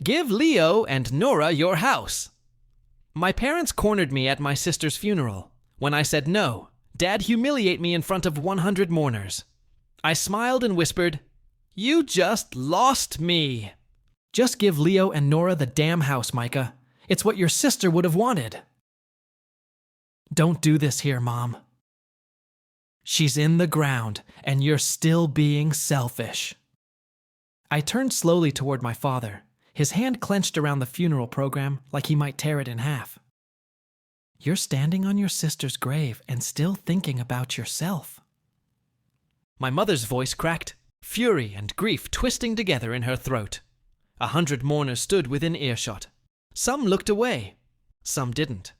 Give Leo and Nora your house. My parents cornered me at my sister's funeral. When I said no, Dad humiliated me in front of 100 mourners. I smiled and whispered, "You just lost me." Just give Leo and Nora the damn house, Micah. It's what your sister would have wanted. Don't do this here, Mom. She's in the ground, and you're still being selfish. I turned slowly toward my father, his hand clenched around the funeral program like he might tear it in half. You're standing on your sister's grave and still thinking about yourself. My mother's voice cracked, fury and grief twisting together in her throat. 100 mourners stood within earshot. Some looked away, some didn't.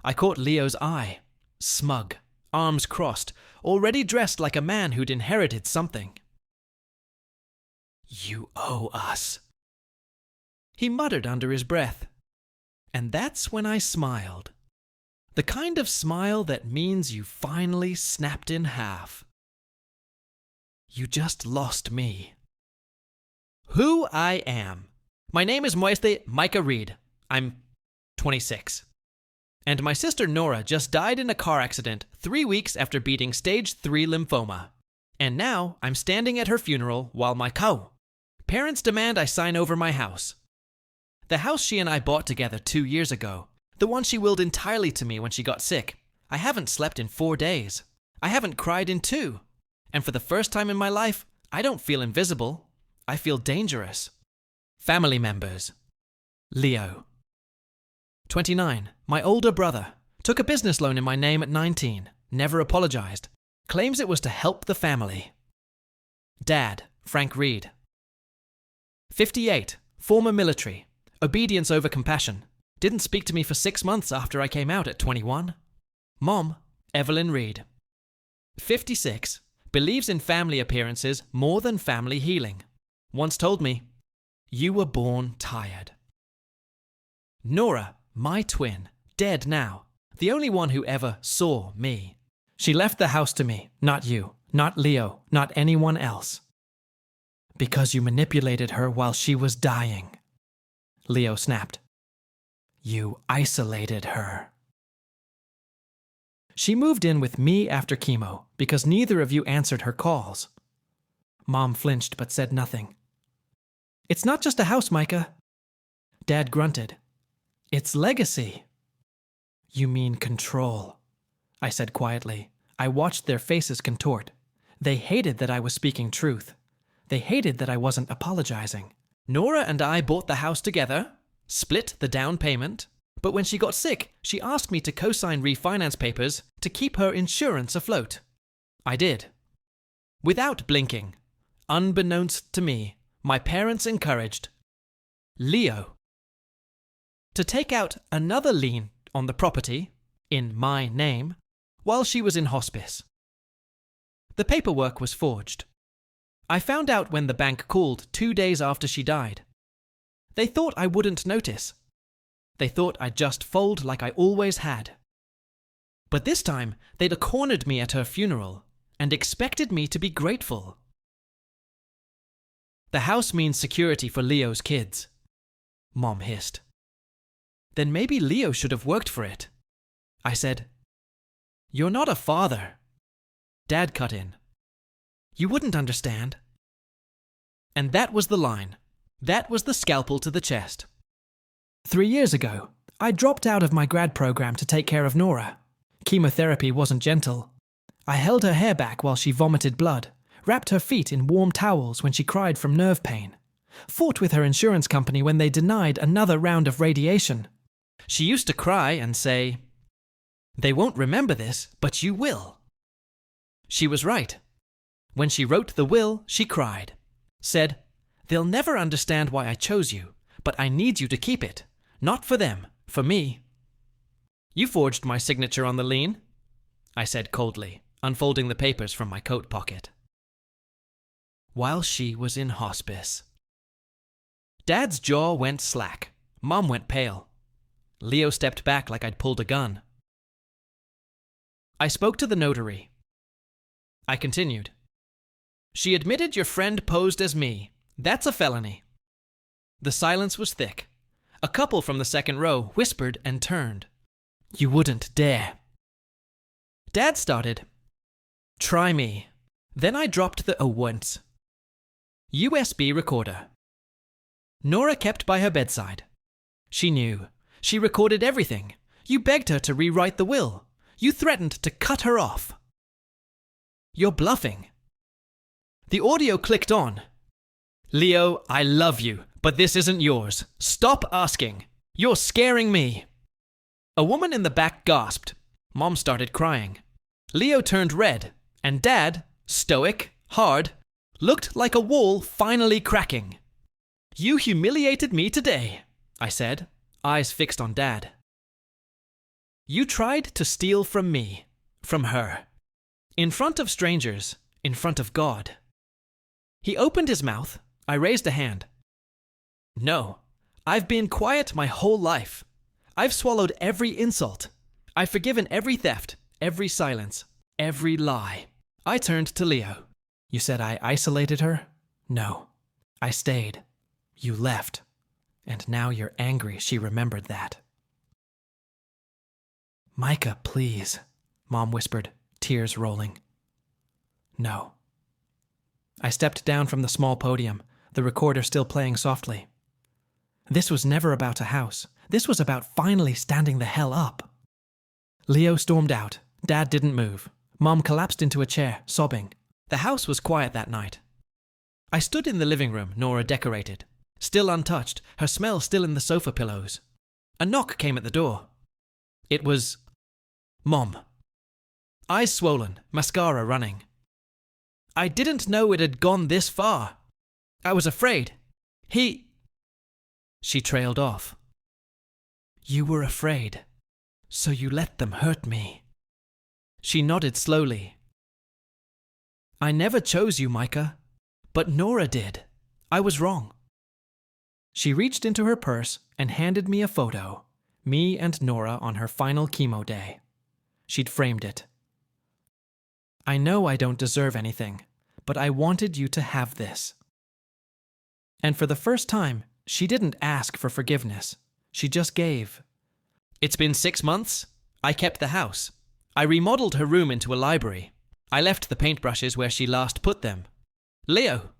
I caught Leo's eye, smug, arms crossed, already dressed like a man who'd inherited something. You owe us, he muttered under his breath. And that's when I smiled. The kind of smile that means you finally snapped in half. You just lost me. Who I am. My name is Micah Reed. I'm 26. And my sister Nora just died in a car accident 3 weeks after beating stage 3 lymphoma. And now I'm standing at her funeral while my parents demand I sign over my house. The house she and I bought together 2 years ago. The one she willed entirely to me when she got sick. I haven't slept in 4 days. I haven't cried in 2. And for the first time in my life, I don't feel invisible. I feel dangerous. Family members. Leo. 29. My older brother. Took a business loan in my name at 19. Never apologized. Claims it was to help the family. Dad. Frank Reed. 58. Former military. Obedience over compassion. Didn't speak to me for 6 months after I came out at 21. Mom. Evelyn Reed. 56. Believes in family appearances more than family healing. Once told me, "You were born tired." Nora, my twin, dead now, the only one who ever saw me. She left the house to me, not you, not Leo, not anyone else. Because you manipulated her while she was dying. Leo snapped. You isolated her. She moved in with me after chemo because neither of you answered her calls. Mom flinched but said nothing. It's not just a house, Micah. Dad grunted. It's legacy. You mean control, I said quietly. I watched their faces contort. They hated that I was speaking truth. They hated that I wasn't apologizing. Nora and I bought the house together, split the down payment, but when she got sick, she asked me to co-sign refinance papers to keep her insurance afloat. I did. Without blinking, unbeknownst to me, my parents encouraged Leo to take out another lien on the property, in my name, while she was in hospice. The paperwork was forged. I found out when the bank called 2 days after she died. They thought I wouldn't notice. They thought I'd just fold like I always had. But this time, they'd cornered me at her funeral and expected me to be grateful. The house means security for Leo's kids, Mom hissed. Then maybe Leo should have worked for it. I said, You're not a father. Dad cut in. You wouldn't understand. And that was the line. That was the scalpel to the chest. 3 years ago, I dropped out of my grad program to take care of Nora. Chemotherapy wasn't gentle. I held her hair back while she vomited blood, wrapped her feet in warm towels when she cried from nerve pain, fought with her insurance company when they denied another round of radiation. She used to cry and say, They won't remember this, but you will. She was right. When she wrote the will, she cried. Said, They'll never understand why I chose you, but I need you to keep it. Not for them, for me. You forged my signature on the lien, I said coldly, unfolding the papers from my coat pocket. While she was in hospice. Dad's jaw went slack. Mom went pale. Leo stepped back like I'd pulled a gun. I spoke to the notary. I continued. She admitted your friend posed as me. That's a felony. The silence was thick. A couple from the second row whispered and turned. You wouldn't dare. Dad started. Try me. Then I dropped the once. USB recorder. Nora kept by her bedside. She knew. She recorded everything. You begged her to rewrite the will. You threatened to cut her off. You're bluffing. The audio clicked on. Leo, I love you, but this isn't yours. Stop asking. You're scaring me. A woman in the back gasped. Mom started crying. Leo turned red, and Dad, stoic, hard, looked like a wall finally cracking. You humiliated me today, I said, eyes fixed on Dad. You tried to steal from me, from her. In front of strangers, in front of God. He opened his mouth. I raised a hand. No, I've been quiet my whole life. I've swallowed every insult. I've forgiven every theft, every silence, every lie. I turned to Leo. You said I isolated her? No, I stayed. You left. And now you're angry she remembered that. Micah, please, Mom whispered, tears rolling. No. I stepped down from the small podium, the recorder still playing softly. This was never about a house. This was about finally standing the hell up. Leo stormed out. Dad didn't move. Mom collapsed into a chair, sobbing. The house was quiet that night. I stood in the living room Nora decorated, still untouched, her smell still in the sofa pillows. A knock came at the door. It was Mom. Eyes swollen, mascara running. I didn't know it had gone this far. I was afraid. She trailed off. You were afraid, so you let them hurt me. She nodded slowly. I never chose you, Micah, but Nora did. I was wrong. She reached into her purse and handed me a photo, me and Nora on her final chemo day. She'd framed it. I know I don't deserve anything, but I wanted you to have this. And for the first time, she didn't ask for forgiveness. She just gave. It's been 6 months. I kept the house. I remodeled her room into a library. I left the paintbrushes where she last put them. Leo.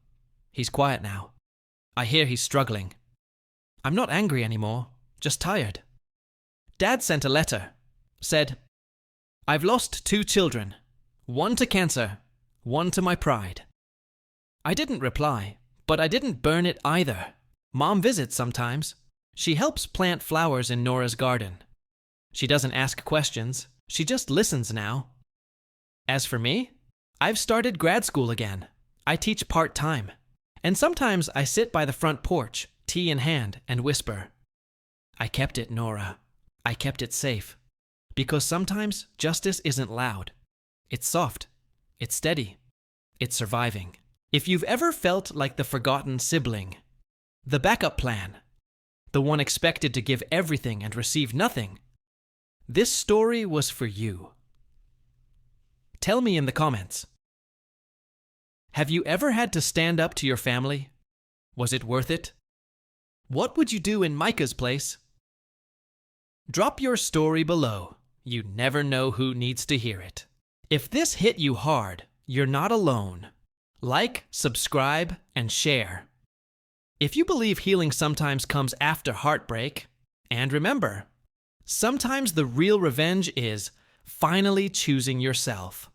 He's quiet now. I hear he's struggling. I'm not angry anymore, just tired. Dad sent a letter. Said, I've lost 2 children. 1 to cancer, 1 to my pride. I didn't reply, but I didn't burn it either. Mom visits sometimes. She helps plant flowers in Nora's garden. She doesn't ask questions. She just listens now. As for me, I've started grad school again. I teach part-time. And sometimes I sit by the front porch, tea in hand, and whisper. I kept it, Nora. I kept it safe. Because sometimes justice isn't loud. It's soft. It's steady. It's surviving. If you've ever felt like the forgotten sibling, the backup plan, the one expected to give everything and receive nothing, this story was for you. Tell me in the comments. Have you ever had to stand up to your family? Was it worth it? What would you do in Micah's place? Drop your story below. You never know who needs to hear it. If this hit you hard, you're not alone. Like, subscribe, and share. If you believe healing sometimes comes after heartbreak, and remember, sometimes the real revenge is finally choosing yourself.